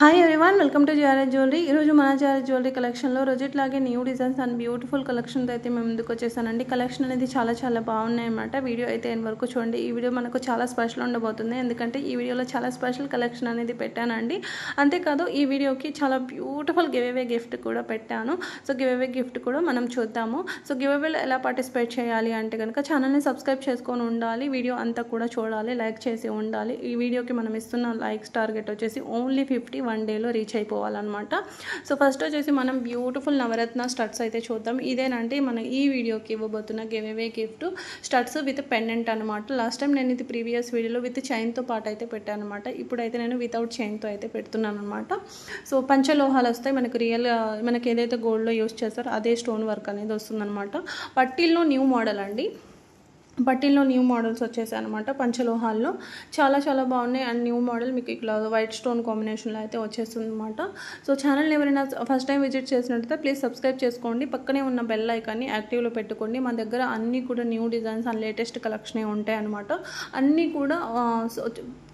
Hi everyone, welcome to GRS jewellery. ఈరోజు మన GRS jewellery కలెక్షన్లో రోజుట్లాగే న్యూ డిజైన్స్ అండ్ బ్యూటిఫుల్ కలెక్షన్తో అయితే మేము ముందుకు వచ్చేసానండి. కలెక్షన్ అనేది చాలా బాగున్నాయి అన్నమాట. వీడియో అయితే ఎండ్ వరకు చూడండి. ఈ వీడియో మనకు చాలా స్పెషల్ ఉండబోతుంది, ఎందుకంటే ఈ వీడియోలో చాలా స్పెషల్ కలెక్షన్ అనేది పెట్టానండి. అంతేకాదు ఈ వీడియోకి చాలా బ్యూటిఫుల్ గివ్ అవే గిఫ్ట్ కూడా పెట్టాను. సో గివ్ అవే గిఫ్ట్ కూడా మనం చూద్దాము. సో గివ్ అవేలో ఎలా పార్టిసిపేట్ చేయాలి అంటే కనుక ఛానల్ని సబ్స్క్రైబ్ చేసుకొని ఉండాలి, వీడియో అంతా కూడా చూడాలి, లైక్ చేసి ఉండాలి. ఈ వీడియోకి మనం ఇస్తున్న లైక్స్ టార్గెట్ వచ్చేసి ఓన్లీ 50 1 డేలో రీచ్ అయిపోవాలన్నమాట. సో ఫస్ట్ వచ్చేసి మనం బ్యూటిఫుల్ నవరత్న స్టడ్స్ అయితే చూద్దాం. ఇదేనంటే మన ఈ వీడియోకి ఇవ్వబోతున్న give away gift studs with pendant అనమాట. లాస్ట్ టైం నేను ఇది ప్రీవియస్ వీడియోలో విత్ చైన్తో పాటు అయితే పెట్టాను అనమాట. ఇప్పుడైతే నేను వితౌట్ చైన్తో అయితే పెడుతున్నాను అనమాట. సో పంచలోహాలు వస్తాయి మనకు, మనకి ఏదైతే గోల్డ్లో యూస్ చేస్తారో అదే స్టోన్ వర్క్ అనేది వస్తుందన్నమాట. పట్టీల్లో న్యూ మోడల్ అండి. పట్టీల్లో న్యూ మోడల్స్ వచ్చేసాయి అనమాట. పంచలోహాల్లో చాలా బాగున్నాయి. అండ్ న్యూ మోడల్ మీకు ఇట్లా వైట్ స్టోన్ కాంబినేషన్లో అయితే వచ్చేస్తుంది అనమాట. సో ఛానల్ని ఎవరైనా ఫస్ట్ టైం విజిట్ చేసినట్టయితే ప్లీజ్ సబ్స్క్రైబ్ చేసుకోండి, పక్కనే ఉన్న బెల్ ఐకాన్ని యాక్టివ్లో పెట్టుకోండి. మన దగ్గర అన్నీ కూడా న్యూ డిజైన్స్ అండ్ లేటెస్ట్ కలెక్షనే ఉంటాయి అనమాట. అన్నీ కూడా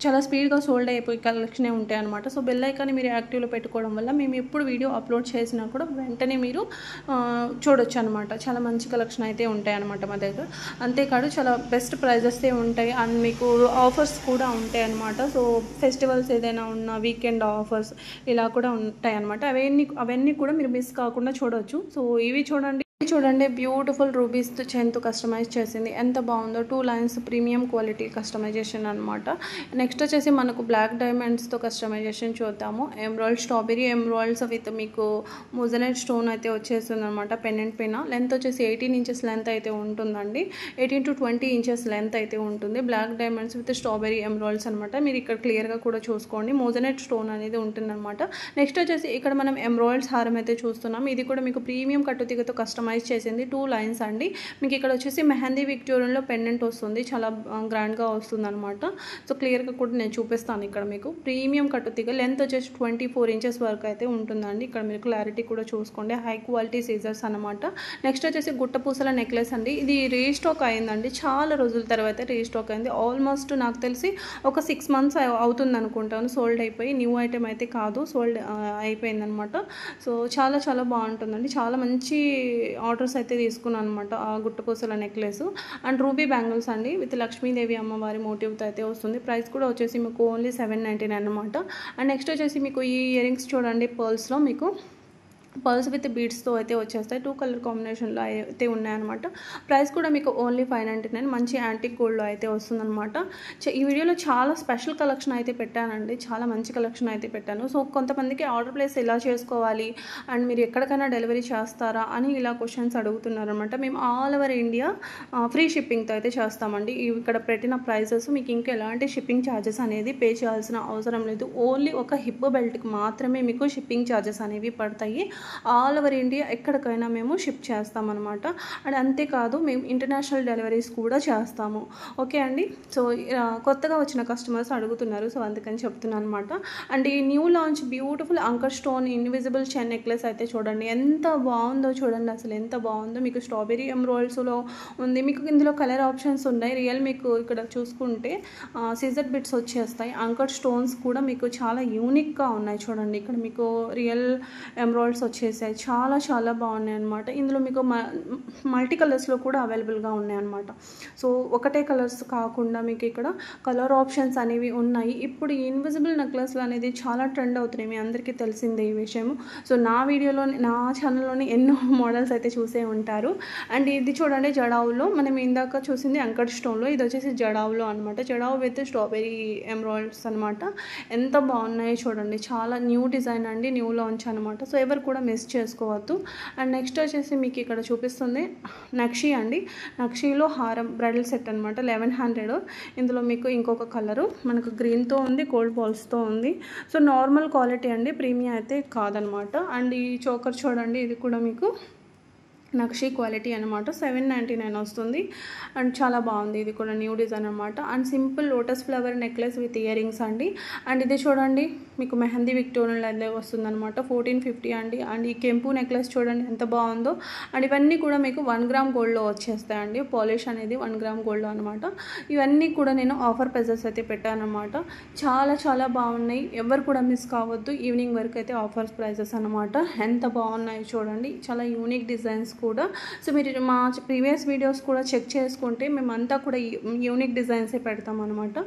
చాలా స్పీడ్గా సోల్డ్ అయిపోయి కలెక్షనే ఉంటాయి అనమాట. సో బెల్ ఐకాన్ని మీరు యాక్టివ్లో పెట్టుకోవడం వల్ల మేము ఎప్పుడు వీడియో అప్లోడ్ చేసినా కూడా వెంటనే మీరు చూడొచ్చు అనమాట. చాలా మంచి కలెక్షన్ అయితే ఉంటాయి అనమాట మా దగ్గర. అంతేకాదు చాలా బెస్ట్ ప్రైజెస్ ఉంటాయి అండ్ మీకు ఆఫర్స్ కూడా ఉంటాయి అన్నమాట. సో ఫెస్టివల్స్ ఏదైనా ఉన్న వీకెండ్ ఆఫర్స్ ఇలా కూడా ఉంటాయి అన్నమాట. అవన్నీ కూడా మీరు మిస్ కాకుండా చూడవచ్చు. సో ఇవి చూడండి బ్యూటిఫుల్ రూబీస్ చైన్తో కస్టమైజ్ చేసింది, ఎంత బాగుందో. 2 లైన్స్ ప్రీమియం క్వాలిటీ కస్టమైజేషన్ అనమాట. నెక్స్ట్ వచ్చేసి మనకు బ్లాక్ డైమండ్స్తో కస్టమైజేషన్ చూద్దాము. ఎమరాల్డ్ స్ట్రాబెరీ ఎమరాల్డ్స్ విత్ మీకు మోజనైట్ స్టోన్ అయితే వచ్చేస్తుంది అనమాట. పెండెంట్ పైన లెంత్ వచ్చేసి 18 ఇంచెస్ లెంత్ అయితే ఉంటుందండి. 18 to 20 ఇంచెస్ లెంత్ అయితే ఉంటుంది. Black diamonds with strawberry emeralds అనమాట. మీరు ఇక్కడ క్లియర్గా కూడా చూసుకోండి, మోజనైట్ స్టోన్ అనేది ఉంటుందన్నమాట. నెక్స్ట్ వచ్చేసి ఇక్కడ మనం ఎమరాల్డ్స్ హారం అయితే చూస్తున్నాం. ఇది కూడా మీకు ప్రీమియం కట్టుతీగతో కస్టమైజ్ చేసింది. 2 లైన్స్ అండి. మీకు ఇక్కడ వచ్చేసి మెహందీ విక్టోరియన్లో పెండెంట్ వస్తుంది, చాలా గ్రాండ్గా వస్తుంది అనమాట. సో క్లియర్గా కూడా నేను చూపిస్తాను. ఇక్కడ మీకు ప్రీమియం కట్టుతీగ లెంత్ వచ్చేసి 24 ఇంచెస్ వరకు అయితే ఉంటుందండి. ఇక్కడ మీరు క్లారిటీ కూడా చూసుకోండి, హై క్వాలిటీ సీజర్స్ అనమాట. నెక్స్ట్ వచ్చేసి గుట్టపూసల నెక్లెస్ అండి. ఇది రీస్టాక్ అయిందండి, చాలా రోజుల తర్వాత రీస్టాక్ అయింది. ఆల్మోస్ట్ నాకు తెలిసి ఒక 6 months అవుతుంది అనుకుంటాను సోల్డ్ అయిపోయి. న్యూ ఐటెం అయితే కాదు, సోల్డ్ అయిపోయిందనమాట. సో చాలా బాగుంటుందండి. చాలా మంచి ఆర్డర్స్ అయితే తీసుకున్నాను అనమాట. ఆ గుట్టపూసల నెక్లెస్ అండ్ రూబీ బ్యాంగిల్స్ అండి విత్ లక్ష్మీదేవి అమ్మవారి మోటివ్తో అయితే వస్తుంది. ప్రైస్ కూడా వచ్చేసి మీకు ఓన్లీ 799 అనమాట. అండ్ నెక్స్ట్ వచ్చేసి మీకు ఈ ఇయర్ రింగ్స్ చూడండి, పర్ల్స్లో మీకు పర్ల్స్ విత్ బీడ్స్తో అయితే వచ్చేస్తాయి. 2 కలర్ కాంబినేషన్లో అయితే ఉన్నాయన్నమాట. ప్రైస్ కూడా మీకు ఓన్లీ 599. మంచి యాంటిక్ గోల్డ్లో అయితే వస్తుందన్నమాట. ఈ వీడియోలో చాలా స్పెషల్ కలెక్షన్ అయితే పెట్టానండి, చాలా మంచి కలెక్షన్ అయితే పెట్టాను. సో కొంతమందికి ఆర్డర్ ప్లేస్ ఎలా చేసుకోవాలి అండ్ మీరు ఎక్కడికైనా డెలివరీ చేస్తారా అని ఇలా క్వశ్చన్స్ అడుగుతున్నారనమాట. మేము ఆల్ ఓవర్ ఇండియా ఫ్రీ షిప్పింగ్తో అయితే చేస్తామండి. ఇక్కడ పెట్టిన ప్రైసెస్ మీకు ఇంకా ఎలాంటి షిప్పింగ్ ఛార్జెస్ అనేది పే చేయాల్సిన అవసరం లేదు. ఓన్లీ ఒక హిప్ బెల్ట్కి మాత్రమే మీకు షిప్పింగ్ ఛార్జెస్ అనేవి పడతాయి. ఆల్ ఓవర్ ఇండియా ఎక్కడికైనా మేము షిప్ చేస్తామన్నమాట. అండ్ అంతేకాదు మేము ఇంటర్నేషనల్ డెలివరీస్ కూడా చేస్తాము. ఓకే అండి. సో కొత్తగా వచ్చిన కస్టమర్స్ అడుగుతున్నారు, సో అందుకని చెప్తున్నాను అనమాట. అండ్ ఈ new launch beautiful anchor stone invisible chain necklace అయితే చూడండి, ఎంత బాగుందో చూడండి, అసలు ఎంత బాగుందో. మీకు స్ట్రాబెరీ ఎమరాల్డ్స్లో ఉంది. మీకు ఇందులో కలర్ ఆప్షన్స్ ఉన్నాయి. మీకు ఇక్కడ చూసుకుంటే సిజర్ బిట్స్ వచ్చేస్తాయి. అంకర్ స్టోన్స్ కూడా మీకు చాలా యూనిక్గా ఉన్నాయి చూడండి. ఇక్కడ మీకు రియల్ ఎమరాల్డ్స్ వచ్చేసాయి, చాలా బాగున్నాయి అనమాట. ఇందులో మీకు మల్టీ కలర్స్లో కూడా అవైలబుల్గా ఉన్నాయి అనమాట. సో ఒకటే కలర్స్ కాకుండా మీకు ఇక్కడ కలర్ ఆప్షన్స్ అనేవి ఉన్నాయి. ఇప్పుడు ఈ ఇన్విజిబుల్ నెక్లెస్లు అనేది చాలా ట్రెండ్ అవుతున్నాయి, మీ అందరికీ తెలిసిందే ఈ విషయము. సో నా ఛానల్లోని ఎన్నో మోడల్స్ అయితే చూసే ఉంటారు. అండ్ ఇది చూడండి జడావులో, మనం ఇందాక చూసింది అంకర్ స్టోన్లో, ఇది వచ్చేసి జడావులో అనమాట. జడావు విత్ స్ట్రాబెరీ ఎమరాల్డ్స్ అనమాట. ఎంత బాగున్నాయో చూడండి, చాలా న్యూ డిజైన్ అండి, న్యూ లాంచ్ అనమాట. సో ఎవరు కూడా మిస్ చేసుకోవద్దు. అండ్ నెక్స్ట్ వచ్చేసి మీకు ఇక్కడ చూపిస్తుంది నక్షి అండి. నక్షిలో హారం బ్రైడల్ సెట్ అనమాట, 1100. ఇందులో మీకు ఇంకొక కలరు మనకు గ్రీన్తో ఉంది, గోల్డ్ బాల్స్తో ఉంది. సో నార్మల్ క్వాలిటీ అండి, ప్రీమియం అయితే కాదనమాట. అండ్ ఈ చోకర్ చూడండి, ఇది కూడా మీకు నక్షి క్వాలిటీ అనమాట 799 వస్తుంది అండ్ చాలా బాగుంది ఇది కూడా న్యూ డిజైన్ అనమాట and simple lotus flower necklace with earrings అండి అండ్ ఇది చూడండి మీకు మెహందీ విక్టోరియల్ అయితే వస్తుంది అనమాట 1450 అండి అండ్ ఈ కెంపు నెక్లెస్ చూడండి ఎంత బాగుందో అండ్ ఇవన్నీ కూడా మీకు 1 గ్రామ్ గోల్డ్లో వచ్చేస్తాయండి పాలిష్ అనేది 1 గ్రామ్ గోల్డ్లో అనమాట ఇవన్నీ కూడా నేను ఆఫర్ ప్రైజెస్ అయితే పెట్టాను అనమాట చాలా చాలా బాగున్నాయి ఎవరు కూడా మిస్ కావద్దు ఈవినింగ్ వరకు అయితే ఆఫర్స్ ప్రైజెస్ అనమాట ఎంత బాగున్నాయి చూడండి చాలా యూనిక్ డిజైన్స్ కూడా సో మీరు మా ప్రీవియస్ వీడియోస్ కూడా చెక్ చేసుకుంటే మేమంతా కూడా యూనిక్ డిజైన్సే పెడతాం అనమాట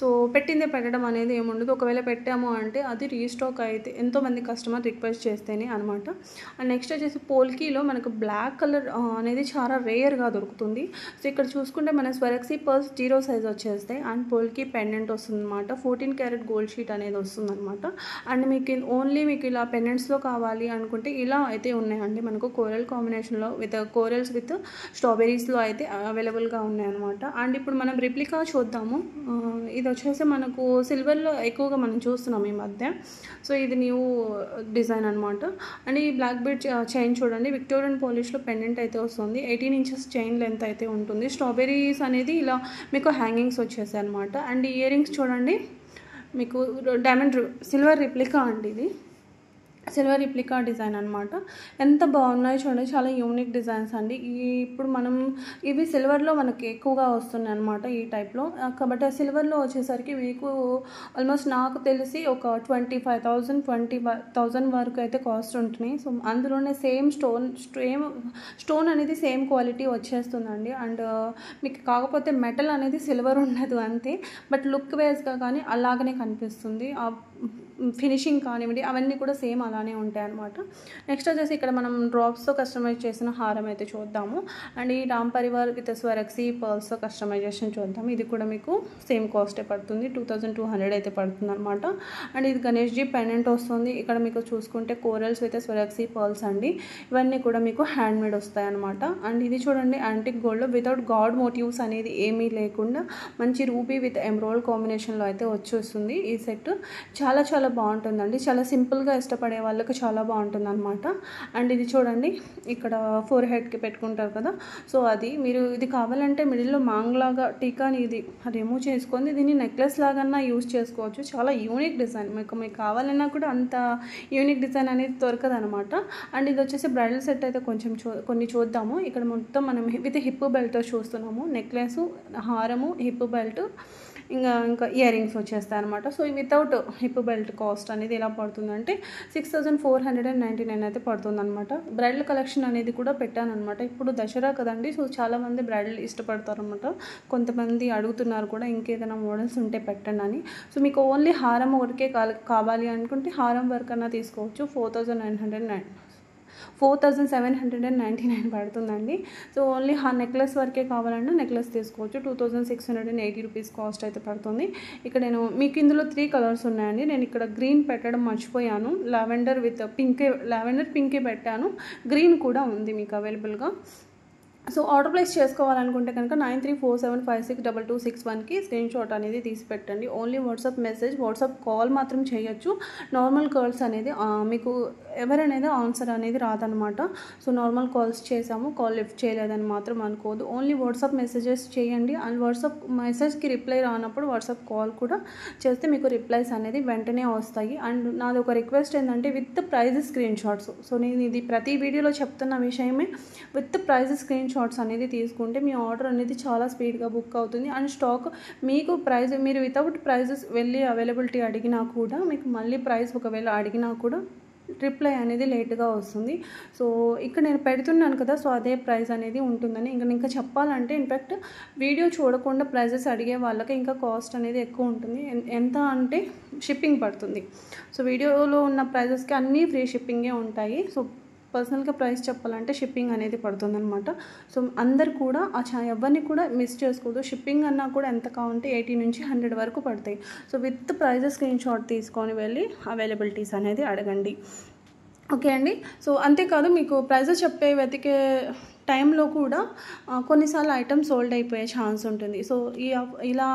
సో పెట్టిందే పెట్టడం అనేది ఏముండదు ఒకవేళ పెట్టాము అంటే అది రీస్టాక్ అయితే ఎంతోమంది కస్టమర్ రిక్వెస్ట్ చేస్తేనే అనమాట అండ్ నెక్స్ట్ వచ్చేసి పోల్కీలో మనకు బ్లాక్ కలర్ అనేది చాలా రేర్గా దొరుకుతుంది సో ఇక్కడ చూసుకుంటే మన స్వరక్సీ పర్స్ 0 సైజ్ వచ్చేస్తాయి అండ్ పోల్కీ పెండెంట్ వస్తుంది అనమాట 14 క్యారెట్ గోల్డ్ షీట్ అనేది వస్తుంది అనమాట అండ్ మీకు ఓన్లీ మీకు ఇలా పెండెంట్స్లో కావాలి అనుకుంటే ఇలా అయితే ఉన్నాయండి మనకు coral combination with corals with స్ట్రాబెరీస్లో అయితే అవైలబుల్గా ఉన్నాయన్నమాట అండ్ ఇప్పుడు మనం రిప్లికా చూద్దాము ఇది వచ్చేసి మనకు సిల్వర్లో ఎక్కువగా మనం చూస్తున్నాం ఈ మధ్య సో ఇది న్యూ డిజైన్ అనమాట అండ్ ఈ బ్లాక్ బీడ్ చైన్ చూడండి విక్టోరియన్ పాలిష్లో పెండెంట్ అయితే వస్తుంది 18 ఇంచెస్ చైన్ లెంత్ అయితే ఉంటుంది స్ట్రాబెరీస్ అనేది ఇలా మీకు హ్యాంగింగ్స్ వచ్చేసాయి అనమాట అండ్ ఇయర్ రింగ్స్ చూడండి మీకు డైమండ్ సిల్వర్ రిప్లికా అండి ఇది సిల్వర్ రిప్లికా డిజైన్ అనమాట ఎంత బాగున్నాయో చూడండి చాలా యూనిక్ డిజైన్స్ అండి ఇప్పుడు మనం ఇవి సిల్వర్లో మనకి ఎక్కువగా వస్తున్నాయి అనమాట ఈ టైప్లో కాబట్టి సిల్వర్లో వచ్చేసరికి మీకు ఆల్మోస్ట్ నాకు తెలిసి ఒక 25,000 వరకు అయితే కాస్ట్ ఉంటున్నాయి సో అందులోనే సేమ్ స్టోన్ అనేది సేమ్ క్వాలిటీ వచ్చేస్తుందండి అండ్ మీకు కాకపోతే మెటల్ అనేది సిల్వర్ ఉండదు అంతే బట్ లుక్ వైజ్గా కానీ అలాగనే కనిపిస్తుంది ఫినిషింగ్ కానివ్వండి అవన్నీ కూడా సేమ్ అలానే ఉంటాయి అనమాట నెక్స్ట్ వచ్చేసి ఇక్కడ మనం డ్రాప్స్తో కస్టమైజ్ చేసిన హారం అయితే చూద్దాము అండ్ ఈ రామ్ పరివార్ విత్ స్వరక్సీ పర్ల్స్తో కస్టమైజేషన్ చూద్దాము ఇది కూడా మీకు సేమ్ కాస్టే పడుతుంది 2200 అయితే పడుతుంది అనమాట అండ్ ఇది గణేష్ జీ పెండెంట్ వస్తుంది ఇక్కడ మీకు చూసుకుంటే కోరల్స్ విత్ స్వరక్సీ పర్ల్స్ అండి ఇవన్నీ కూడా మీకు హ్యాండ్ మేడ్ వస్తాయి అనమాట అండ్ ఇది చూడండి యాంటిక్ గోల్డ్లో వితౌట్ గాడ్ మోటివ్స్ అనేది ఏమీ లేకుండా మంచి రూబీ విత్ ఎమరాల్డ్ కాంబినేషన్లో అయితే వచ్చేస్తుంది ఈ సెట్ చాలా చాలా బాగుంటుందండి చాలా సింపుల్గా ఇష్టపడే వాళ్ళకి చాలా బాగుంటుంది అనమాట అండ్ ఇది చూడండి ఇక్కడ ఫోర్ హెడ్కి పెట్టుకుంటారు కదా సో అది మీరు ఇది కావాలంటే మిడిల్లో మాంగ్లాగా టీకాని ఇది రిమూవ్ చేసుకొని దీన్ని నెక్లెస్ లాగన్నా యూజ్ చేసుకోవచ్చు చాలా యూనిక్ డిజైన్ మీకు కావాలన్నా కూడా అంత యూనిక్ డిజైన్ అనేది దొరకదు అనమాట అండ్ ఇది వచ్చేసి బ్రైడల్ సెట్ అయితే కొంచెం కొన్ని చూద్దాము ఇక్కడ మొత్తం మనం విత్ హిప్ బెల్ట్తో చూస్తున్నాము నెక్లెస్ హారము హిప్ బెల్ట్ ఇంకా ఇయర్ రింగ్స్ వచ్చేస్తాయి అనమాట so without hip belt cost అనేది ఎలా పడుతుందంటే 6,499 అయితే పడుతుంది అనమాట బ్రైడల్ కలెక్షన్ అనేది కూడా పెట్టాను అనమాట ఇప్పుడు దసరా కదండి సో చాలామంది బ్రైడల్ ఇష్టపడతారు అనమాట కొంతమంది అడుగుతున్నారు కూడా ఇంకేదైనా మోడల్స్ ఉంటే పెట్టండి అని సో మీకు ఓన్లీ హారం ఒకటికే కావాలి అనుకుంటే హారం వర్క్ అన్నా తీసుకోవచ్చు 4,799 పడుతుందండి సో ఓన్లీ నెక్లెస్ వరకే కావాలన్నా నెక్లెస్ తీసుకోవచ్చు 2,680 రూపీస్ కాస్ట్ అయితే పడుతుంది ఇక్కడ నేను మీకు ఇందులో 3 కలర్స్ ఉన్నాయండి నేను ఇక్కడ గ్రీన్ పెట్టడం మర్చిపోయాను లావెండర్ విత్ పింకే పెట్టాను గ్రీన్ కూడా ఉంది మీకు అవైలబుల్గా సో ఆర్డర్ ప్లేస్ చేసుకోవాలనుకుంటే కనుక 9347562261కి స్క్రీన్ షాట్ అనేది తీసి పెట్టండి only WhatsApp message WhatsApp call మాత్రం చేయొచ్చు నార్మల్ కాల్స్ అనేది మీకు ఎవరనేది ఆన్సర్ అనేది రాదనమాట సో నార్మల్ కాల్స్ చేసాము కాల్ లిఫ్ట్ చేయలేదని మాత్రం అనుకోదు ఓన్లీ వాట్సాప్ మెసేజెస్ చేయండి అండ్ వాట్సాప్ మెసేజ్కి రిప్లై రానప్పుడు వాట్సాప్ కాల్ కూడా చేస్తే మీకు రిప్లైస్ అనేది వెంటనే వస్తాయి అండ్ నాది ఒక రిక్వెస్ట్ ఏంటంటే with prize screenshots so నేను ఇది ప్రతి వీడియోలో చెప్తున్న విషయమే విత్ ప్రైజ్ స్క్రీన్ షాట్స్ అనేది తీసుకుంటే మీ ఆర్డర్ అనేది చాలా స్పీడ్గా బుక్ అవుతుంది అండ్ స్టాక్ మీకు ప్రైస్ మీరు వితౌట్ ప్రైజెస్ వెళ్ళి అవైలబిలిటీ అడిగినా కూడా మీకు మళ్ళీ ప్రైస్ ఒకవేళ అడిగినా కూడా రిప్లై అనేది లేట్గా వస్తుంది సో ఇక్కడ నేను పెడుతున్నాను కదా సో అదే ప్రైస్ అనేది ఉంటుందని ఇంకా చెప్పాలంటే ఇన్ఫ్యాక్ట్ వీడియో చూడకుండా ప్రైజెస్ అడిగే వాళ్ళకి ఇంకా కాస్ట్ అనేది ఎక్కువ ఉంటుంది ఎంత అంటే షిప్పింగ్ పడుతుంది సో వీడియోలో ఉన్న ప్రైజెస్కి అన్నీ ఫ్రీ షిప్పింగే ఉంటాయి సో పర్సనల్గా ప్రైస్ చెప్పాలంటే షిప్పింగ్ అనేది పడుతుందన్నమాట సో అందరు కూడా ఎవరిని కూడా మిస్ చేసుకోవద్దు షిప్పింగ్ అన్నా కూడా ఎంత కావాలంటే 80 నుంచి 100 వరకు పడతాయి so with prizes screenshots తీసుకొని వెళ్ళి అవైలబిలిటీస్ అనేది అడగండి ఓకే అండి సో అంతేకాదు మీకు ప్రైజెస్ టైంలో కూడా కొన్నిసార్లు ఐటమ్స్ సోల్డ్ అయిపోయే ఛాన్స్ ఉంటుంది. సో ఇలా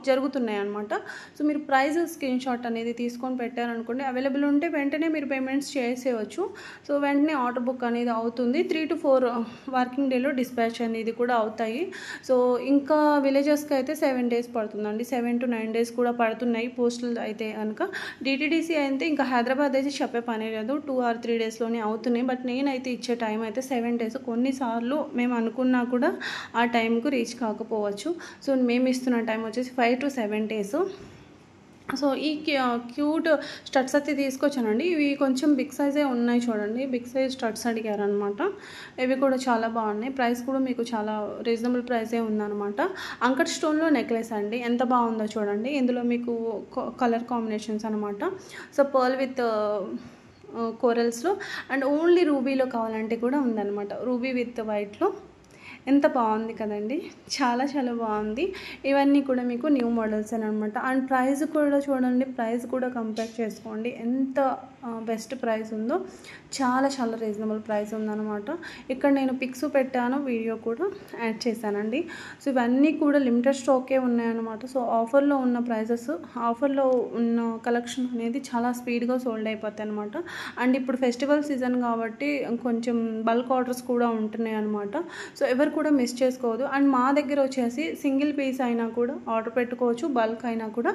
జరుగుతున్నాయి అనమాట. సో మీరు ప్రైస్ స్క్రీన్ షాట్ అనేది తీసుకొని పెట్టారనుకోండి, అవైలబుల్ ఉంటే వెంటనే మీరు పేమెంట్స్ చేసేయచ్చు. సో వెంటనే ఆర్డర్ బుక్ అనేది అవుతుంది. 3 to 4 వర్కింగ్ డేలో డిస్పాచ్ అనేది కూడా అవుతాయి. సో ఇంకా విలేజెస్కి అయితే 7 days పడుతుందండి. 7 to 9 days కూడా పడుతున్నాయి పోస్టల్ అయితే కనుక. డిటీడీసీ అయితే ఇంకా హైదరాబాద్ అయితే చెప్పే పని లేదు, 2 or 3 daysలోనే అవుతున్నాయి. బట్ నేనైతే ఇచ్చే టైం అయితే 7 days. కొన్నిసార్లు మేము అనుకున్నా కూడా ఆ టైంకు రీచ్ కాకపోవచ్చు. సో మేము ఇస్తున్న టైం వచ్చేసి 5 to 7 days. సో ఈ క్యూట్ స్టడ్స్ అయితే తీసుకొచ్చానండి. ఇవి కొంచెం బిగ్ సైజే ఉన్నాయి చూడండి. బిగ్ సైజ్ స్టడ్స్ అడిగారనమాట. ఇవి కూడా చాలా బాగున్నాయి. ప్రైస్ కూడా మీకు చాలా రీజనబుల్ ప్రైసే ఉందన్నమాట. అంకట్ స్టోన్లో నెక్లెస్ అండి, ఎంత బాగుందో చూడండి. ఇందులో మీకు కలర్ కాంబినేషన్స్ అనమాట. సో పర్ల్ విత్ కోరల్స్లో అండ్ ఓన్లీ రూబీలో కావాలంటే కూడా ఉందన్నమాట. రూబీ విత్ వైట్లో ఎంత బాగుంది కదండి, చాలా చాలా బాగుంది. ఇవన్నీ కూడా మీకు న్యూ మోడల్స్ అనమాట. అండ్ ప్రైస్ కూడా చూడండి, ప్రైస్ కూడా కంపేర్ చేసుకోండి ఎంత బెస్ట్ ప్రైస్ ఉందో. చాలా చాలా రీజనబుల్ ప్రైస్ ఉందన్నమాట. ఇక్కడ నేను పిక్స్ పెట్టాను, వీడియో కూడా యాడ్ చేశానండి. సో ఇవన్నీ కూడా లిమిటెడ్ స్టాకే ఉన్నాయన్నమాట. సో ఆఫర్లో ఉన్న ప్రైసెస్, ఆఫర్లో ఉన్న కలెక్షన్ అనేది చాలా స్పీడ్గా సోల్డ్ అయిపోతాయి అనమాట. అండ్ ఇప్పుడు ఫెస్టివల్ సీజన్ కాబట్టి కొంచెం బల్క్ ఆర్డర్స్ కూడా ఉంటున్నాయి అనమాట. సో ఎవరు కూడా మిస్ చేసుకోవద్దు. అండ్ మా దగ్గర వచ్చేసి సింగిల్ పీస్ అయినా కూడా ఆర్డర్ పెట్టుకోవచ్చు, బల్క్ అయినా కూడా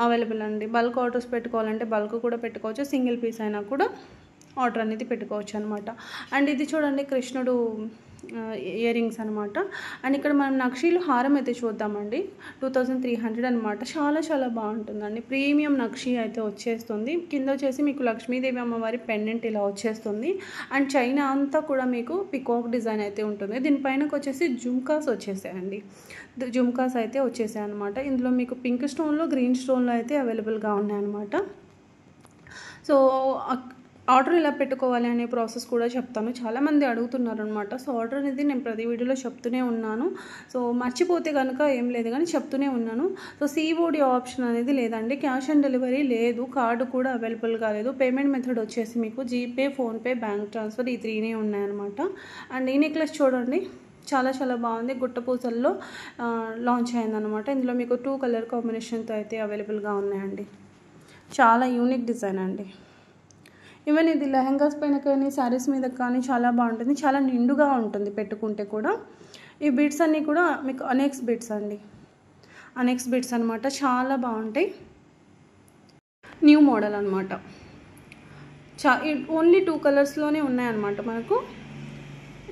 అవైలబుల్ అండి. బల్క్ ఆర్డర్స్ పెట్టుకోవాలంటే బల్క్ కూడా పెట్టుకోవచ్చు, సింగిల్ పీస్ అయినా కూడా ఆర్డర్ అనేది పెట్టుకోవచ్చు అనమాట. అండ్ ఇది చూడండి కృష్ణుడు ఇయర్ రింగ్స్ అనమాట. అండ్ ఇక్కడ మనం నక్షీలు హారం అయితే చూద్దామండి. 2300 అనమాట. చాలా చాలా బాగుంటుందండి. ప్రీమియం నక్షి అయితే వచ్చేస్తుంది. కింద వచ్చేసి మీకు లక్ష్మీదేవి అమ్మవారి పెండెంట్ ఇలా వచ్చేస్తుంది. అండ్ చైనా అంతా కూడా మీకు పికాక్ డిజైన్ అయితే ఉంటుంది. దీనిపైనకి వచ్చేసి జుమ్కాస్ వచ్చేసాయండి. జుమ్కాస్ అయితే వచ్చేసాయి అనమాట. ఇందులో మీకు పింక్ స్టోన్లో, గ్రీన్ స్టోన్లో అయితే అవైలబుల్గా ఉన్నాయన్నమాట. సో ఆర్డర్ ఎలా పెట్టుకోవాలి అనే ప్రాసెస్ కూడా చెప్తాను. చాలామంది అడుగుతున్నారు అనమాట. సో ఆర్డర్ అనేది నేను ప్రతి వీడియోలో చెప్తూనే ఉన్నాను. సో మర్చిపోతే కనుక ఏం లేదు కానీ చెప్తూనే ఉన్నాను. సో సిఓడి ఆప్షన్ అనేది లేదండి, క్యాష్ ఆన్ డెలివరీ లేదు, కార్డు కూడా అవైలబుల్గా లేదు. పేమెంట్ మెథడ్ వచ్చేసి మీకు జీపే, ఫోన్పే, బ్యాంక్ ట్రాన్స్ఫర్ ఈ 3 ఉన్నాయన్నమాట. అండ్ ఈ నెక్లెస్ చూడండి, చాలా చాలా బాగుంది. గుట్టపూసల్లో లాంచ్ అయిందనమాట. ఇందులో మీకు 2 కలర్ కాంబినేషన్తో అయితే అవైలబుల్గా ఉన్నాయండి. చాలా యూనిక్ డిజైన్ అండి. ఈవెన్ ఇది లెహంగాస్ పైన కానీ శారీస్ మీద కానీ చాలా బాగుంటుంది, చాలా నిండుగా ఉంటుంది పెట్టుకుంటే కూడా. ఈ బిట్స్ అన్నీ కూడా మీకు అనెక్స్ బిట్స్ అండి, అనెక్స్ బిట్స్ అనమాట. చాలా బాగుంటాయి, న్యూ మోడల్ అనమాట. ఓన్లీ 2 కలర్స్లోనే ఉన్నాయన్నమాట మనకు.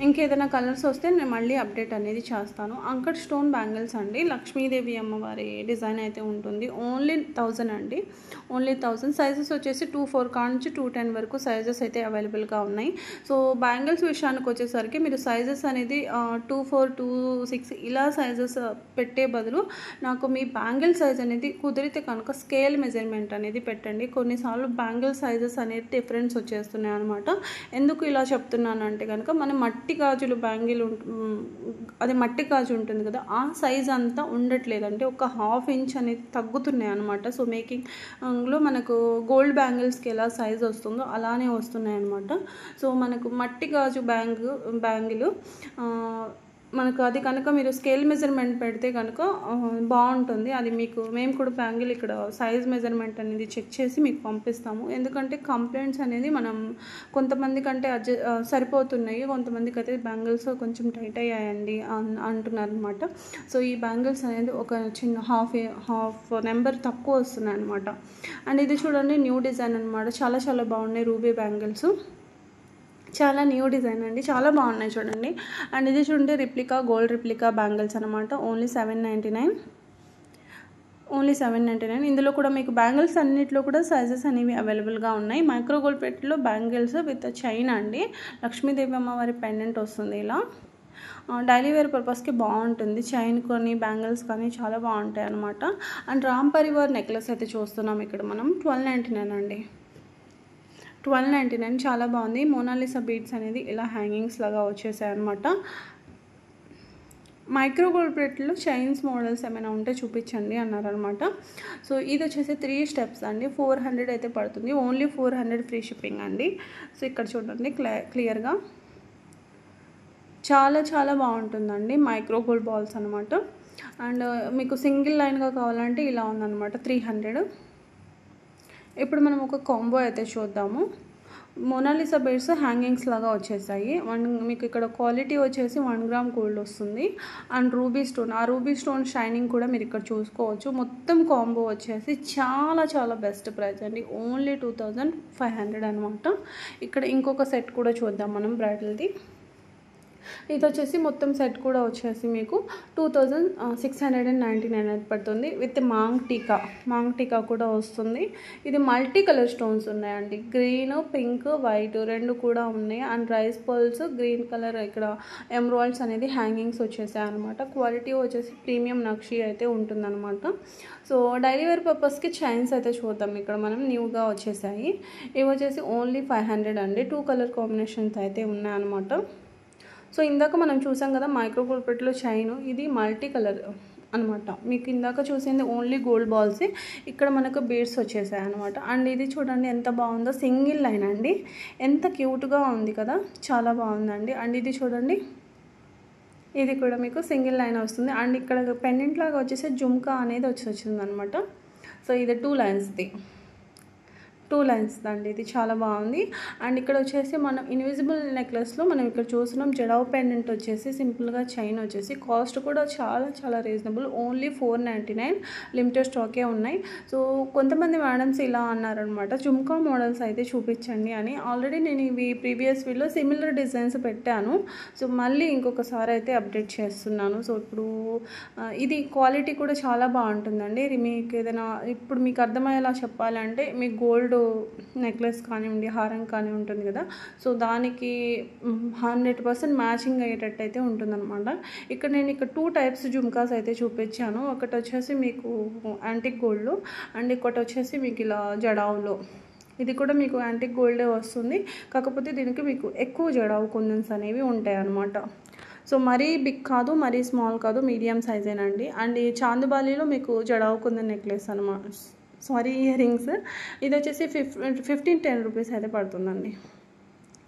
ఇంకేదైనా కలర్స్ వస్తే నేను మళ్ళీ అప్డేట్ అనేది చేస్తాను. అంకట్ స్టోన్ బ్యాంగిల్స్ అండి, లక్ష్మీదేవి అమ్మవారి డిజైన్ అయితే ఉంటుంది. ఓన్లీ 1000 అండి, ఓన్లీ 1000. సైజెస్ వచ్చేసి 2-4 నుంచి 210 వరకు సైజెస్ అయితే అవైలబుల్గా ఉన్నాయి. సో బ్యాంగిల్స్ విషయానికి వచ్చేసరికి మీరు సైజెస్ అనేది 2-4, 2-6 ఇలా సైజెస్ పెట్టే బదులు నాకు మీ బ్యాంగిల్ సైజ్ అనేది కుదిరితే కనుక స్కేల్ మెజర్మెంట్ అనేది పెట్టండి. కొన్నిసార్లు బ్యాంగిల్ సైజెస్ అనేది డిఫరెన్స్ వచ్చేస్తున్నాయి అనమాట. ఎందుకు ఇలా చెప్తున్నానంటే కనుక మన మట్టి గాజులు బ్యాంగిల్ అది మట్టి గాజు ఉంటుంది కదా, ఆ సైజ్ అంతా ఉండట్లేదు, అంటే ఒక 1/2 inch అనేది తగ్గుతున్నాయి అనమాట. సో మేకింగ్లో మనకు గోల్డ్ బ్యాంగిల్స్కి ఎలా సైజ్ వస్తుందో అలానే వస్తున్నాయి అనమాట. సో మనకు మట్టి గాజు బ్యాంగిల్ మనకు అది కనుక మీరు స్కేల్ మెజర్మెంట్ పెడితే కనుక బాగుంటుంది. అది మీకు మేము కూడా బ్యాంగిల్ ఇక్కడ సైజ్ మెజర్మెంట్ అనేది చెక్ చేసి మీకు పంపిస్తాము. ఎందుకంటే కంప్లైంట్స్ అనేది మనం కొంతమందికి అంటే సరిపోతున్నాయి, కొంతమందికి అయితే బ్యాంగిల్స్ కొంచెం టైట్ అయ్యాయండి అంటున్నారు అనమాట. సో ఈ బ్యాంగిల్స్ అనేది ఒక చిన్న హాఫ్ నెంబర్ తక్కువ వస్తున్నాయి అనమాట. అండ్ ఇది చూడండి న్యూ డిజైన్ అనమాట. చాలా చాలా బాగున్నాయి రూబీ బ్యాంగిల్స్, చాలా న్యూ డిజైన్ అండి, చాలా బాగున్నాయి చూడండి. అండ్ ఇది చూడండి రిప్లికా, గోల్డ్ రిప్లికా బ్యాంగిల్స్ అనమాట. Only 799, only 799. ఇందులో కూడా మీకు బ్యాంగిల్స్ అన్నింటిలో కూడా సైజెస్ అనేవి అవైలబుల్గా ఉన్నాయి. మైక్రో గోల్డ్ పెట్టిలో బ్యాంగిల్స్ విత్ చైన్ అండి. లక్ష్మీదేవి అమ్మవారి పెండెంట్ వస్తుంది ఇలా. డైలీ వేర్ పర్పస్కి బాగుంటుంది. చైన్ కానీ బ్యాంగిల్స్ కానీ చాలా బాగుంటాయి అనమాట. అండ్ రామ్ పరివార్ నెక్లెస్ అయితే చూస్తున్నాం ఇక్కడ మనం. 1299 అండి, 1299. చాలా బాగుంది. మోనాలిసా బీడ్స్ అనేది ఇలా హ్యాంగింగ్స్ లాగా వచ్చేసాయి అనమాట. మైక్రో గోల్డ్ ప్లేట్లో చైన్స్ మోడల్స్ ఏమైనా ఉంటే చూపించండి అన్నారనమాట. సో ఇది వచ్చేసి 3 steps అండి, 400 అయితే పడుతుంది. ఓన్లీ 400 ఫ్రీ షిప్పింగ్ అండి. సో ఇక్కడ చూడండి క్లియర్గా చాలా చాలా బాగుంటుందండి. మైక్రో గోల్డ్ బాల్స్ అనమాట. అండ్ మీకు సింగిల్ లైన్గా కావాలంటే ఇలా ఉందన్నమాట 300. ఇప్పుడు మనం ఒక కాంబో అయితే చూద్దాము. మోనాలిసా బీడ్స్ హ్యాంగింగ్స్ లాగా వచ్చేసాయి. మీకు ఇక్కడ క్వాలిటీ వచ్చేసి 1 గ్రామ్ గోల్డ్ వస్తుంది. అండ్ రూబీ స్టోన్, ఆ రూబీ స్టోన్ షైనింగ్ కూడా మీరు ఇక్కడ చూసుకోవచ్చు. మొత్తం కాంబో వచ్చేసి చాలా చాలా బెస్ట్ ప్రైస్ అండి. ఓన్లీ 2500 అనమాట. ఇక్కడ ఇంకొక సెట్ కూడా చూద్దాం మనం బ్రైడల్ది. ఇది వచ్చేసి మొత్తం సెట్ కూడా వచ్చేసి మీకు 2699 పడుతుంది. విత్ మాంగ్ టీకా కూడా వస్తుంది. ఇది మల్టీ కలర్ స్టోన్స్ ఉన్నాయండి. గ్రీన్, పింక్, వైట్ రెండు కూడా ఉన్నాయి. And rice pearls, green colour ఇక్కడ ఎమరాల్డ్స్ అనేది హ్యాంగింగ్స్ వచ్చేసాయి అనమాట. క్వాలిటీ వచ్చేసి ప్రీమియం నక్షి అయితే ఉంటుందన్నమాట. సో డైలీ వేర్ పర్పస్కి చైన్స్ అయితే చూద్దాం. ఇక్కడ మనం న్యూగా వచ్చేసాయి. ఇవి వచ్చేసి ఓన్లీ 500 అండి. 2 కలర్ కాంబినేషన్స్ అయితే ఉన్నాయన్నమాట. సో ఇందాక మనం చూసాం కదా మైక్రో గోల్డ్ ప్లేట్లో చైన్, ఇది మల్టీ కలర్ అనమాట. మీకు ఇందాక చూసింది ఓన్లీ గోల్డ్ బాల్సే, ఇక్కడ మనకు బీడ్స్ వచ్చేసాయి అనమాట. అండ్ ఇది చూడండి ఎంత బాగుందో, సింగిల్ లైన్ అండి. ఎంత క్యూట్గా ఉంది కదా, చాలా బాగుందండి. అండ్ ఇది చూడండి, ఇది కూడా మీకు సింగిల్ లైన్ వస్తుంది. అండ్ ఇక్కడ పెండెంట్ లాగా వచ్చేసి జుమ్కా అనేది వచ్చింది అనమాట. సో ఇది 2 లైన్స్ అండి. ఇది చాలా బాగుంది. అండ్ ఇక్కడ వచ్చేసి మనం ఇన్విజిబుల్ నెక్లెస్లో మనం ఇక్కడ చూస్తున్నాం జడావ్ పెండెంట్ వచ్చేసి సింపుల్గా చైన్ వచ్చేసి కాస్ట్ కూడా చాలా చాలా రీజనబుల్. ఓన్లీ 499. లిమిటెడ్ స్టాకే ఉన్నాయి. సో కొంతమంది మేడమ్స్ ఇలా అన్నారనమాట, జుమ్కా మోడల్స్ అయితే చూపించండి అని. ఆల్రెడీ నేను ఇవి ప్రీవియస్ వీడియోలో సిమిలర్ డిజైన్స్ పెట్టాను. సో మళ్ళీ ఇంకొకసారి అయితే అప్డేట్ చేస్తున్నాను. సో ఇప్పుడు ఇది క్వాలిటీ కూడా చాలా బాగుంటుందండి. ఇది మీకు ఏదైనా ఇప్పుడు మీకు అర్థమయ్యేలా చెప్పాలంటే, మీ గోల్డ్ నెక్లెస్ కానివ్వండి, హారం కానీ ఉంటుంది కదా, సో దానికి 100% మ్యాచింగ్ అయ్యేటట్టు అయితే ఉంటుందన్నమాట. ఇక్కడ నేను 2 టైప్స్ జుమ్కాస్ అయితే చూపించాను. ఒకటి వచ్చేసి మీకు యాంటిక్ గోల్డ్లో, అండ్ ఇంకోటి వచ్చేసి మీకు ఇలా జడావులో. ఇది కూడా మీకు యాంటిక్ గోల్డే వస్తుంది, కాకపోతే దీనికి మీకు ఎక్కువ జడావు కుందన్స్ అనేవి ఉంటాయి అన్నమాట. సో మరీ బిగ్ కాదు, మరీ స్మాల్ కాదు, మీడియం సైజేనండి. అండ్ ఈ చాందుబాలిలో మీకు జడావు కుందన్ నెక్లెస్ అనమాట, సారీ ఇయర్ రింగ్స్. ఇది వచ్చేసి 1510 రూపీస్ అయితే పడుతుందండి.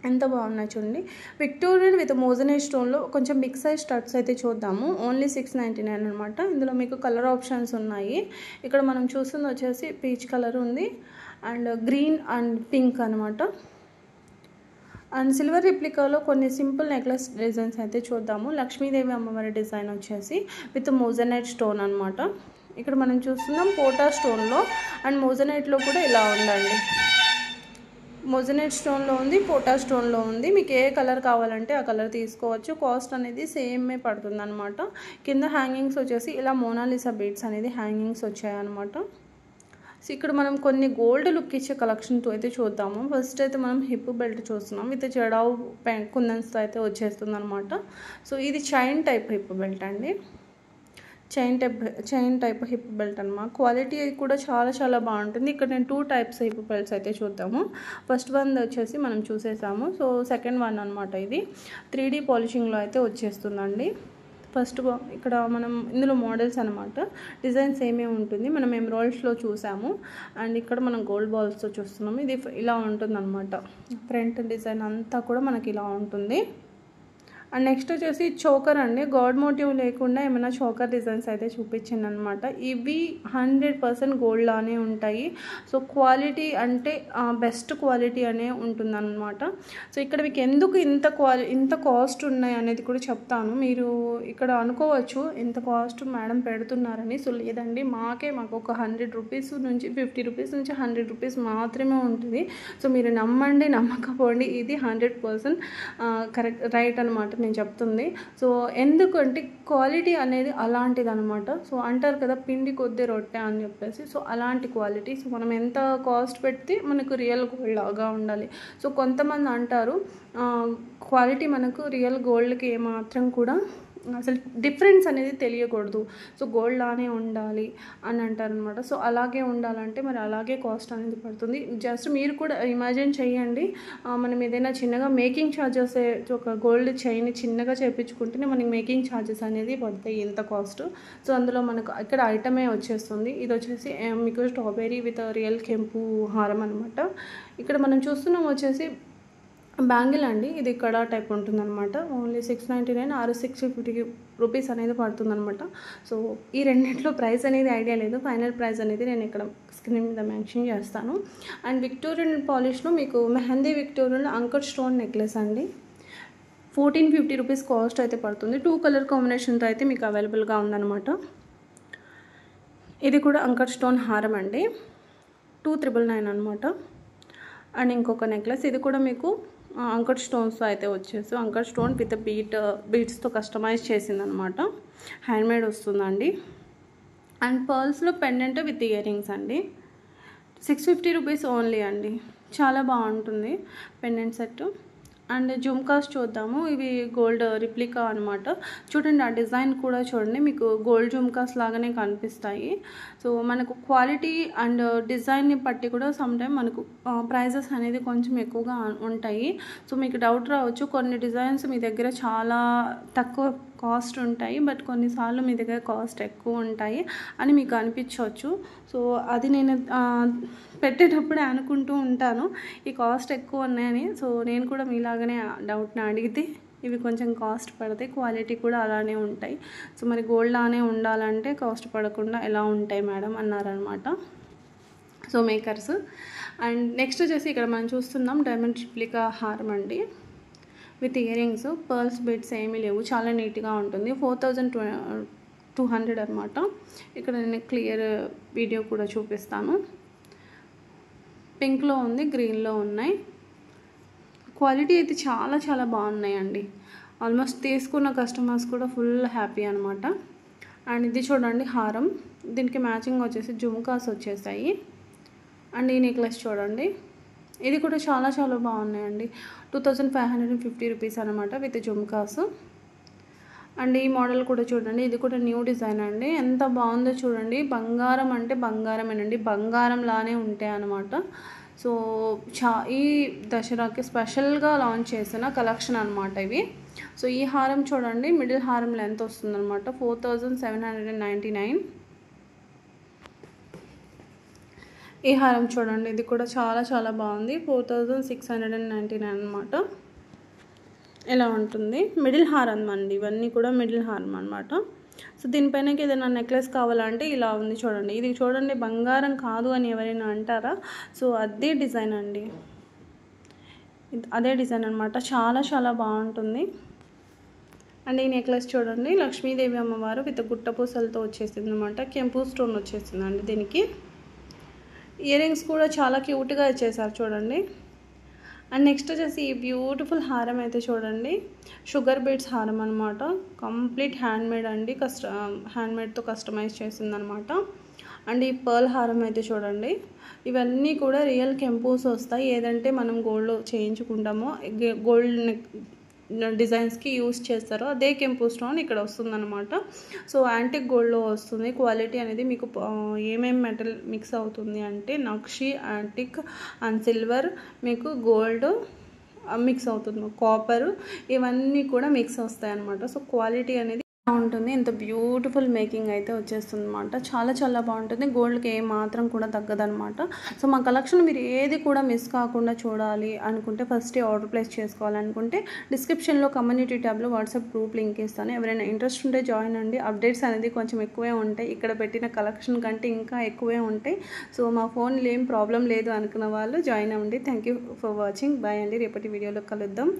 ఎంత బాగున్నాయి చూడండి. విక్టోరియన్ విత్ మోజనైట్ స్టోన్లో కొంచెం బిగ్ సైజ్ స్టడ్స్ అయితే చూద్దాము. ఓన్లీ 699 అనమాట. ఇందులో మీకు కలర్ ఆప్షన్స్ ఉన్నాయి. ఇక్కడ మనం చూస్తుంది వచ్చేసి పీచ్ కలర్ ఉంది, అండ్ గ్రీన్ అండ్ పింక్ అనమాట. అండ్ సిల్వర్ రిప్లికాలో కొన్ని సింపుల్ నెక్లెస్ డిజైన్స్ అయితే చూద్దాము. లక్ష్మీదేవి అమ్మవారి డిజైన్ వచ్చేసి విత్ మోజనైట్ స్టోన్ అనమాట. ఇక్కడ మనం చూస్తున్నాం పోటా స్టోన్లో, అండ్ మోజనైట్లో కూడా ఇలా ఉందండి. మోజనైట్ స్టోన్లో ఉంది, పోటా స్టోన్లో ఉంది. మీకు ఏ కలర్ కావాలంటే ఆ కలర్ తీసుకోవచ్చు. కాస్ట్ అనేది సేమే పడుతుంది అనమాట. కింద హ్యాంగింగ్స్ వచ్చేసి ఇలా మోనాలిసా బీడ్స్ అనేది హ్యాంగింగ్స్ వచ్చాయన్నమాట. సో ఇక్కడ మనం కొన్ని గోల్డ్ లుక్ ఇచ్చే కలెక్షన్తో అయితే చూద్దాము. ఫస్ట్ అయితే మనం హిప్ బెల్ట్ చూస్తున్నాం. విత్ జడావ్ కుందన్స్తో అయితే వచ్చేస్తుంది అనమాట. సో ఇది చైన్ టైప్ హిప్ బెల్ట్ అండి. చైన్ టైప్ హిప్ బెల్ట్ అనమాట. క్వాలిటీ కూడా చాలా చాలా బాగుంటుంది. ఇక్కడ నేను 2 టైప్స్ హిప్ బెల్ట్స్ అయితే చూద్దాము. ఫస్ట్ వన్ వచ్చేసి మనం చూసేసాము. సో సెకండ్ వన్ అనమాట. ఇది 3D పాలిషింగ్లో అయితే వచ్చేస్తుందండి. ఫస్ట్ ఇక్కడ మనం ఇందులో మోడల్స్ అనమాట, డిజైన్స్ ఏమేమి ఉంటుంది మనం ఎమరాల్డ్స్లో చూసాము. అండ్ ఇక్కడ మనం గోల్డ్ బాల్స్తో చూస్తున్నాము. ఇది ఇలా ఉంటుంది అనమాట. ఫ్రంట్ డిజైన్ అంతా కూడా మనకి ఇలా ఉంటుంది. అండ్ నెక్స్ట్ వచ్చేసి చోకర్ అండి. గాడ్ మోటివ్ లేకుండా ఏమైనా చోకర్ డిజైన్స్ అయితే చూపించింది అనమాట. ఇవి 100% గోల్డ్ లానే ఉంటాయి. సో క్వాలిటీ అంటే బెస్ట్ క్వాలిటీ అనే ఉంటుందన్నమాట. సో ఇక్కడ మీకు ఎందుకు ఇంత కాస్ట్ ఉన్నాయి అనేది కూడా చెప్తాను. మీరు ఇక్కడ అనుకోవచ్చు ఎంత కాస్ట్ మేడం పెడుతున్నారని. సో లేదండి, మాకు ఒక 100 రూపీస్ నుంచి 50 రూపీస్ నుంచి 100 రూపీస్ మాత్రమే ఉంటుంది. సో మీరు నమ్మండి నమ్మకపోండి, ఇది 100% కరెక్ట్ రైట్ అనమాట నేను చెప్తుంది. సో ఎందుకంటే క్వాలిటీ అనేది అలాంటిది అనమాట. సో అంటారు కదా పిండి కొద్ది రొట్టె అని చెప్పేసి, సో అలాంటి క్వాలిటీ. సో మనం ఎంత కాస్ట్ పెడితే మనకు రియల్ గోల్డ్ లాగా ఉండాలి. సో కొంతమంది అంటారు క్వాలిటీ మనకు రియల్ గోల్డ్కి ఏమాత్రం కూడా అసలు డిఫరెన్స్ అనేది తెలియకూడదు, సో గోల్డ్ లానే ఉండాలి అని అంటారనమాట. సో అలాగే ఉండాలంటే మరి అలాగే కాస్ట్ అనేది పడుతుంది. జస్ట్ మీరు కూడా ఇమాజిన్ చేయండి, మనం ఏదైనా చిన్నగా మేకింగ్ ఛార్జెస్ ఒక గోల్డ్ చైన్ చిన్నగా చేయించుకుంటేనే మనకి మేకింగ్ ఛార్జెస్ అనేది పడతాయి ఎంత కాస్ట్. సో అందులో మనకు ఇక్కడ ఐటమే వచ్చేస్తుంది. ఇది వచ్చేసి మీకు స్ట్రాబెరీ విత్ రియల్ కెంపు హారం అనమాట. ఇక్కడ మనం చూస్తున్నాం వచ్చేసి బ్యాంగిల్ అండి, ఇది కడా టైప్ ఉంటుందన్నమాట. ఓన్లీ 699 ఆర్ 650 రూపీస్ అనేది పడుతుందన్నమాట. సో ఈ రెండిట్లో ప్రైస్ అనేది ఐడియా లేదు, ఫైనల్ ప్రైస్ అనేది నేను ఇక్కడ స్క్రీన్ మీద మెన్షన్ చేస్తాను. అండ్ విక్టోరియన్ పాలిష్లో మీకు mehndi Victorian anchor stone necklace అండి, 1450 రూపీస్ కాస్ట్ అయితే పడుతుంది. 2 కలర్ కాంబినేషన్తో అయితే మీకు అవైలబుల్గా ఉందన్నమాట. ఇది కూడా అంకర్ స్టోన్ హారం అండి, 2999 అనమాట. అండ్ ఇంకొక నెక్లెస్, ఇది కూడా మీకు అంకర్ స్టోన్స్తో అయితే వచ్చేసి అంకర్ స్టోన్ విత్ బీడ్స్తో కస్టమైజ్ చేసిందనమాట, హ్యాండ్మేడ్ వస్తుందండి. అండ్ పర్ల్స్లో పెండెంట్ విత్ ఇయర్ రింగ్స్ అండి, 650 రూపీస్ ఓన్లీ అండి. చాలా బాగుంటుంది పెండెంట్ సెట్. అండ్ జుమ్కాస్ చూద్దాము, ఇవి గోల్డ్ రిప్లికా అనమాట. చూడండి ఆ డిజైన్ కూడా చూడండి, మీకు గోల్డ్ జుమ్కాస్ లాగానే కనిపిస్తాయి. సో మనకు క్వాలిటీ అండ్ డిజైన్ని బట్టి కూడా సమ్టైమ్ మనకు ప్రైజెస్ అనేది కొంచెం ఎక్కువగా ఉంటాయి. సో మీకు డౌట్ రావచ్చు, కొన్ని డిజైన్స్ మీ దగ్గర చాలా తక్కువ కాస్ట్ ఉంటాయి, బట్ కొన్నిసార్లు మీ దగ్గర కాస్ట్ ఎక్కువ ఉంటాయి అని మీకు అనిపించవచ్చు. సో అది నేను పెట్టేటప్పుడే అనుకుంటూ ఉంటాను ఈ కాస్ట్ ఎక్కువ ఉన్నాయని. సో నేను కూడా మీలాగానే డౌట్ని అడిగితే ఇవి కొంచెం కాస్ట్ పడతాయి, క్వాలిటీ కూడా అలానే ఉంటాయి. సో మరి గోల్డ్ లానే ఉండాలంటే కాస్ట్ పడకుండా ఎలా ఉంటాయి మేడం అన్నారనమాట సో మేకర్స్. అండ్ నెక్స్ట్ వచ్చేసి ఇక్కడ మనం చూస్తున్నాం డైమండ్ రిప్లికా హారం అండి, with ear rings, pearls bits ఏమీ లేవు, చాలా నీట్గా ఉంటుంది. 4200 అనమాట. ఇక్కడ నేను క్లియర్ వీడియో కూడా చూపిస్తాను. పింక్లో ఉంది, గ్రీన్లో ఉన్నాయి. క్వాలిటీ అయితే చాలా చాలా బాగున్నాయండి. ఆల్మోస్ట్ తీసుకున్న కస్టమర్స్ కూడా ఫుల్ హ్యాపీ అనమాట. అండ్ ఇది చూడండి హారం, దీనికి మ్యాచింగ్ వచ్చేసి జుమ్కాస్ వచ్చేసాయి. అండ్ ఈ నెక్లెస్ చూడండి, ఇది కూడా చాలా చాలా బాగున్నాయండి, 2550 రూపీస్ అనమాట విత్ జుమ్కాస్. అండ్ ఈ మోడల్ కూడా చూడండి, ఇది కూడా న్యూ డిజైన్ అండి, ఎంత బాగుందో చూడండి. బంగారం అంటే బంగారమేనండి, బంగారంలానే ఉంటాయి అనమాట. సో ఈ దసరాకి స్పెషల్గా లాంచ్ చేసిన కలెక్షన్ అనమాట ఇవి. సో ఈ హారం చూడండి, మిడిల్ హారం లెంత్ వస్తుందన్నమాట 4799. ఈ హారం చూడండి, ఇది కూడా చాలా చాలా బాగుంది, 4699 అనమాట. ఇలా ఉంటుంది, మిడిల్ హారం అండి, ఇవన్నీ కూడా మిడిల్ హారం అనమాట. సో దీనిపైనకి ఏదైనా నెక్లెస్ కావాలంటే ఇలా ఉంది చూడండి. ఇది చూడండి బంగారం కాదు అని ఎవరైనా అంటారా, సో అదే డిజైన్ అండి, అదే డిజైన్ అనమాట, చాలా చాలా బాగుంటుంది. అండ్ ఈ నెక్లెస్ చూడండి, లక్ష్మీదేవి అమ్మవారు విత్ గుట్టపూసలతో వచ్చేసింది అనమాట, కెంపు స్టోన్ వచ్చేసిందండి దీనికి. ఇయర్ రింగ్స్ కూడా చాలా క్యూట్గా ఇచ్చేసారు చూడండి. అండ్ నెక్స్ట్ వచ్చేసి ఈ బ్యూటిఫుల్ హారం అయితే చూడండి, షుగర్ బీడ్స్ హారం అనమాట, కంప్లీట్ హ్యాండ్మేడ్ అండి, హ్యాండ్మేడ్తో కస్టమైజ్ చేసిందనమాట. అండ్ ఈ పర్ల్ హారం అయితే చూడండి, ఇవన్నీ కూడా రియల్ కెంపూస్ వస్తాయి, ఏదంటే మనం గోల్డ్లో చేయించుకుంటామో గోల్డ్ డిజైన్స్కి యూస్ చేస్తారో అదే కెంపు స్టోన్ ఇక్కడ వస్తుందన్నమాట. సో యాంటిక్ గోల్డ్లో వస్తుంది. క్వాలిటీ అనేది మీకు ఏమేమి మెటల్ మిక్స్ అవుతుంది అంటే నక్షి, యాంటిక్ అండ్ సిల్వర్, మీకు గోల్డ్ మిక్స్ అవుతుంది, కాపర్, ఇవన్నీ కూడా మిక్స్ వస్తాయి అన్నమాట. సో క్వాలిటీ అనేది ఉంటుంది, ఇంత బ్యూటిఫుల్ మేకింగ్ అయితే వచ్చేస్తుంది అనమాట, చాలా చాలా బాగుంటుంది, గోల్డ్కి ఏ మాత్రం కూడా తగ్గదనమాట. సో మా కలెక్షన్ మీరు ఏది కూడా మిస్ కాకుండా చూడాలి అనుకుంటే ఫస్ట్ ఆర్డర్ ప్లేస్ చేసుకోవాలనుకుంటే డిస్క్రిప్షన్లో కమ్యూనిటీ ట్యాబ్లో వాట్సాప్ గ్రూప్ లింక్ ఇస్తాను, ఎవరైనా ఇంట్రెస్ట్ ఉంటే జాయిన్ అండి. అప్డేట్స్ అనేది కొంచెం ఎక్కువే ఉంటాయి, ఇక్కడ పెట్టిన కలెక్షన్ కంటే ఇంకా ఎక్కువే ఉంటాయి. సో మా ఫోన్లో ఏం ప్రాబ్లం లేదు అనుకున్న వాళ్ళు జాయిన్ అవ్వండి. Thank you for watching, bye అండి, రేపటి వీడియోలో కలుద్దాం.